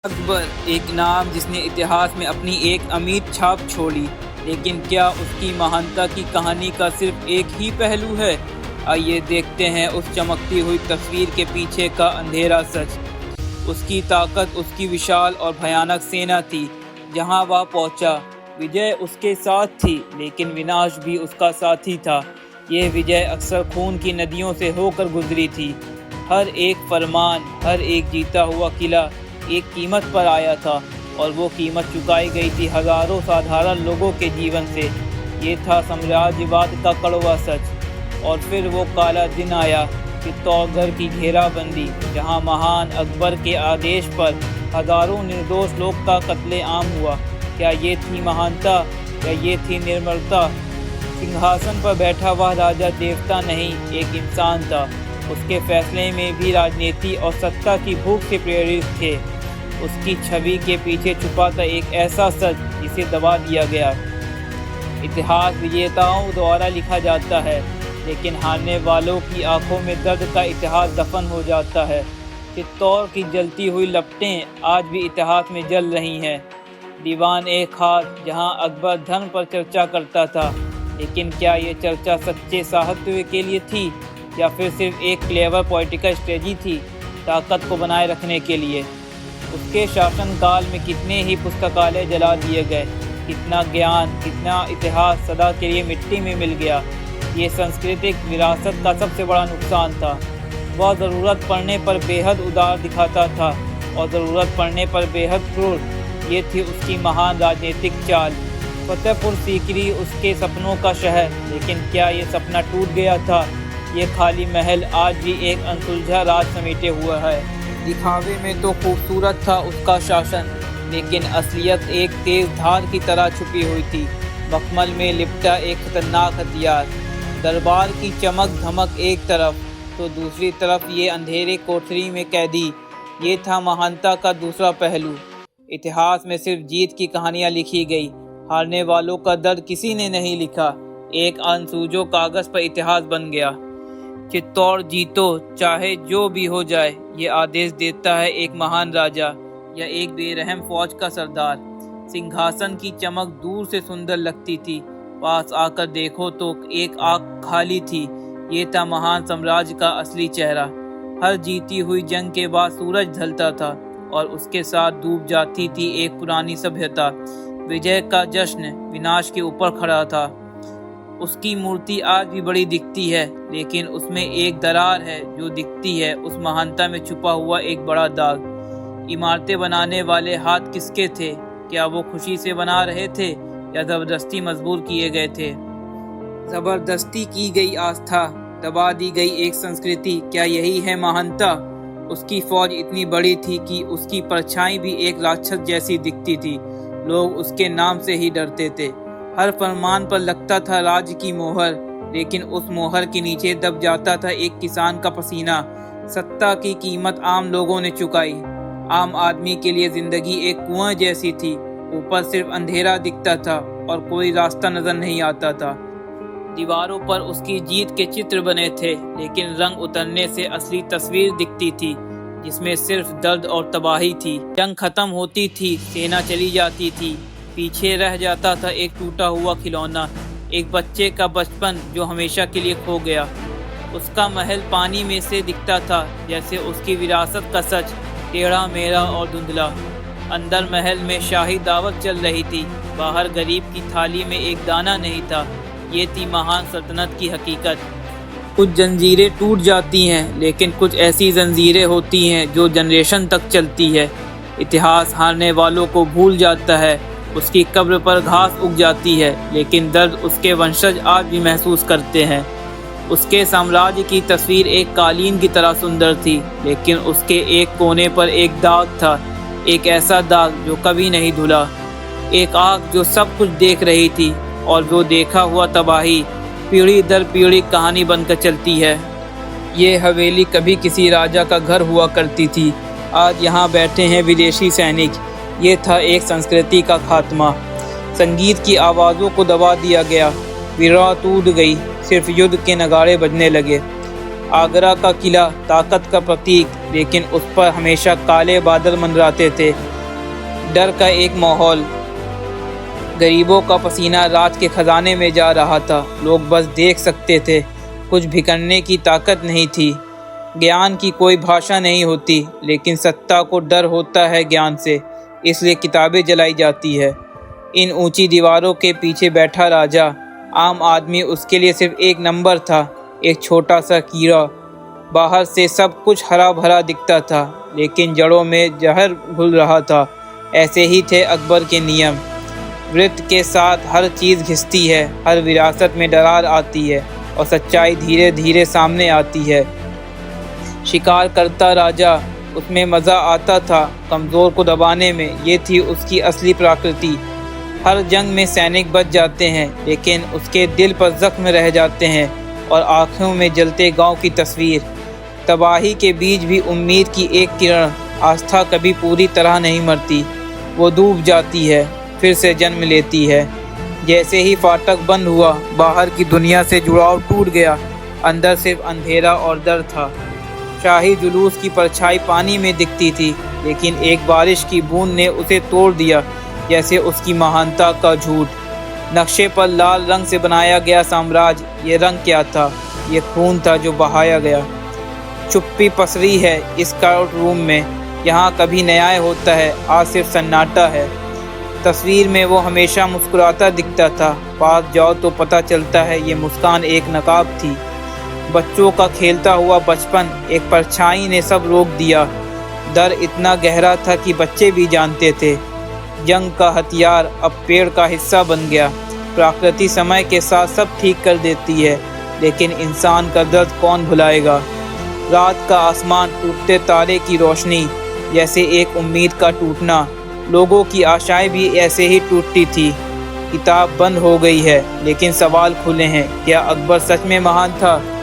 अकबर एक नाम जिसने इतिहास में अपनी एक अमिट छाप छोड़ी, लेकिन क्या उसकी महानता की कहानी का सिर्फ एक ही पहलू है? आइए देखते हैं उस चमकती हुई तस्वीर के पीछे का अंधेरा सच। उसकी ताकत उसकी विशाल और भयानक सेना थी। जहां वह पहुंचा, विजय उसके साथ थी, लेकिन विनाश भी उसका साथी था। यह विजय अक्सर खून की नदियों से होकर गुजरी थी। हर एक फरमान, हर एक जीता हुआ किला एक कीमत पर आया था, और वो कीमत चुकाई गई थी हजारों साधारण लोगों के जीवन से। ये था साम्राज्यवाद का कड़वा सच। और फिर वो काला दिन आया, चित्तौड़गढ़ की घेराबंदी, जहां महान अकबर के आदेश पर हजारों निर्दोष लोग का कत्लेआम हुआ। क्या ये थी महानता या ये थी निर्मलता? सिंहासन पर बैठा हुआ राजा देवता नहीं, एक इंसान था। उसके फैसले में भी राजनीति और सत्ता की भूख से प्रेरित थे। उसकी छवि के पीछे छुपा था एक ऐसा सच जिसे दबा दिया गया। इतिहास विजेताओं द्वारा लिखा जाता है, लेकिन हारने वालों की आंखों में दर्द का इतिहास दफन हो जाता है। चित्तौड़ की जलती हुई लपटें आज भी इतिहास में जल रही हैं। दीवान-ए-खास, जहां अकबर धर्म पर चर्चा करता था, लेकिन क्या ये चर्चा सच्चे साहित्य के लिए थी या फिर सिर्फ एक क्लेवर पॉलिटिकल स्ट्रेटजी थी, ताकत को बनाए रखने के लिए? उसके शासनकाल में कितने ही पुस्तकालय जला दिए गए, कितना ज्ञान, कितना इतिहास सदा के लिए मिट्टी में मिल गया। ये सांस्कृतिक विरासत का सबसे बड़ा नुकसान था। वह ज़रूरत पड़ने पर बेहद उदार दिखाता था और ज़रूरत पड़ने पर बेहद क्रूर। ये थी उसकी महान राजनीतिक चाल। फतेहपुर सीकरी उसके सपनों का शहर, लेकिन क्या ये सपना टूट गया था? ये खाली महल आज भी एक अनसुलझा राज समेटे हुआ है। दिखावे में तो खूबसूरत था उसका शासन, लेकिन असलियत एक तेज धार की तरह छुपी हुई थी। मखमल में लिपटा एक खतरनाक हथियार। दरबार की चमक धमक एक तरफ, तो दूसरी तरफ ये अंधेरे कोठरी में कैदी। ये था महानता का दूसरा पहलू। इतिहास में सिर्फ जीत की कहानियाँ लिखी गई, हारने वालों का दर्द किसी ने नहीं लिखा। एक अनसूजो कागज पर इतिहास बन गया। चित्तौड़ जीतो, चाहे जो भी हो जाए, ये आदेश देता है एक महान राजा या एक बेरहम फौज का सरदार। सिंहासन की चमक दूर से सुंदर लगती थी, पास आकर देखो तो एक आंख खाली थी। ये था महान साम्राज्य का असली चेहरा। हर जीती हुई जंग के बाद सूरज ढलता था और उसके साथ डूब जाती थी एक पुरानी सभ्यता। विजय का जश्न विनाश के ऊपर खड़ा था। उसकी मूर्ति आज भी बड़ी दिखती है, लेकिन उसमें एक दरार है जो दिखती है उस महानता में छुपा हुआ एक बड़ा दाग। इमारतें बनाने वाले हाथ किसके थे? क्या वो खुशी से बना रहे थे या जबरदस्ती मजबूर किए गए थे? जबरदस्ती की गई आस्था, दबा दी गई एक संस्कृति, क्या यही है महानता? उसकी फौज इतनी बड़ी थी कि उसकी परछाई भी एक राक्षस जैसी दिखती थी। लोग उसके नाम से ही डरते थे। हर फरमान पर लगता था राज्य की मोहर, लेकिन उस मोहर के नीचे दब जाता था एक किसान का पसीना। सत्ता की कीमत आम लोगों ने चुकाई। आम आदमी के लिए जिंदगी एक कुआं जैसी थी। ऊपर सिर्फ अंधेरा दिखता था और कोई रास्ता नजर नहीं आता था। दीवारों पर उसकी जीत के चित्र बने थे, लेकिन रंग उतरने से असली तस्वीर दिखती थी, जिसमें सिर्फ दर्द और तबाही थी। जंग खत्म होती थी, सेना चली जाती थी, पीछे रह जाता था एक टूटा हुआ खिलौना, एक बच्चे का बचपन जो हमेशा के लिए खो गया। उसका महल पानी में से दिखता था, जैसे उसकी विरासत का सच टेढ़ा मेढ़ा और धुंधला। अंदर महल में शाही दावत चल रही थी, बाहर गरीब की थाली में एक दाना नहीं था। ये थी महान सल्तनत की हकीकत। कुछ जंजीरें टूट जाती हैं, लेकिन कुछ ऐसी जंजीरें होती हैं जो जनरेशन तक चलती है। इतिहास हारने वालों को भूल जाता है। उसकी कब्र पर घास उग जाती है, लेकिन दर्द उसके वंशज आज भी महसूस करते हैं। उसके साम्राज्य की तस्वीर एक कालीन की तरह सुंदर थी, लेकिन उसके एक कोने पर एक दाग था, एक ऐसा दाग जो कभी नहीं धुला। एक आँख जो सब कुछ देख रही थी, और जो देखा हुआ तबाही पीढ़ी दर पीढ़ी कहानी बनकर चलती है। ये हवेली कभी किसी राजा का घर हुआ करती थी, आज यहाँ बैठे हैं विदेशी सैनिक। ये था एक संस्कृति का खात्मा। संगीत की आवाज़ों को दबा दिया गया, विरह टूट गई, सिर्फ युद्ध के नगाड़े बजने लगे। आगरा का किला ताकत का प्रतीक, लेकिन उस पर हमेशा काले बादल मंडराते थे। डर का एक माहौल। गरीबों का पसीना रात के खजाने में जा रहा था। लोग बस देख सकते थे, कुछ भी करने की ताकत नहीं थी। ज्ञान की कोई भाषा नहीं होती, लेकिन सत्ता को डर होता है ज्ञान से, इसलिए किताबें जलाई जाती है। इन ऊंची दीवारों के पीछे बैठा राजा, आम आदमी उसके लिए सिर्फ एक नंबर था, एक छोटा सा कीड़ा। बाहर से सब कुछ हरा भरा दिखता था, लेकिन जड़ों में जहर घुल रहा था। ऐसे ही थे अकबर के नियम। वृत्त के साथ हर चीज़ घिसती है, हर विरासत में दरार आती है और सच्चाई धीरे धीरे सामने आती है। शिकार करता राजा, उसमें मज़ा आता था, कमज़ोर को दबाने में। ये थी उसकी असली प्रकृति। हर जंग में सैनिक बच जाते हैं, लेकिन उसके दिल पर जख्म रह जाते हैं और आँखों में जलते गांव की तस्वीर। तबाही के बीच भी उम्मीद की एक किरण। आस्था कभी पूरी तरह नहीं मरती, वो डूब जाती है, फिर से जन्म लेती है। जैसे ही फाटक बंद हुआ, बाहर की दुनिया से जुड़ाव टूट गया। अंदर सिर्फ अंधेरा और डर था। शाही जुलूस की परछाई पानी में दिखती थी, लेकिन एक बारिश की बूंद ने उसे तोड़ दिया, जैसे उसकी महानता का झूठ। नक्शे पर लाल रंग से बनाया गया साम्राज्य, ये रंग क्या था? ये खून था जो बहाया गया। चुप्पी पसरी है इस कोर्ट रूम में। यहाँ कभी न्याय होता है, आज सिर्फ सन्नाटा है। तस्वीर में वो हमेशा मुस्कुराता दिखता था। पास जाओ तो पता चलता है ये मुस्कान एक नकाब थी। बच्चों का खेलता हुआ बचपन, एक परछाई ने सब रोक दिया। डर इतना गहरा था कि बच्चे भी जानते थे। जंग का हथियार अब पेड़ का हिस्सा बन गया। प्रकृति समय के साथ सब ठीक कर देती है, लेकिन इंसान का दर्द कौन भुलाएगा। रात का आसमान, टूटते तारे की रोशनी, जैसे एक उम्मीद का टूटना। लोगों की आशाएं भी ऐसे ही टूटती थी। किताब बंद हो गई है, लेकिन सवाल खुले हैं। क्या अकबर सच में महान था?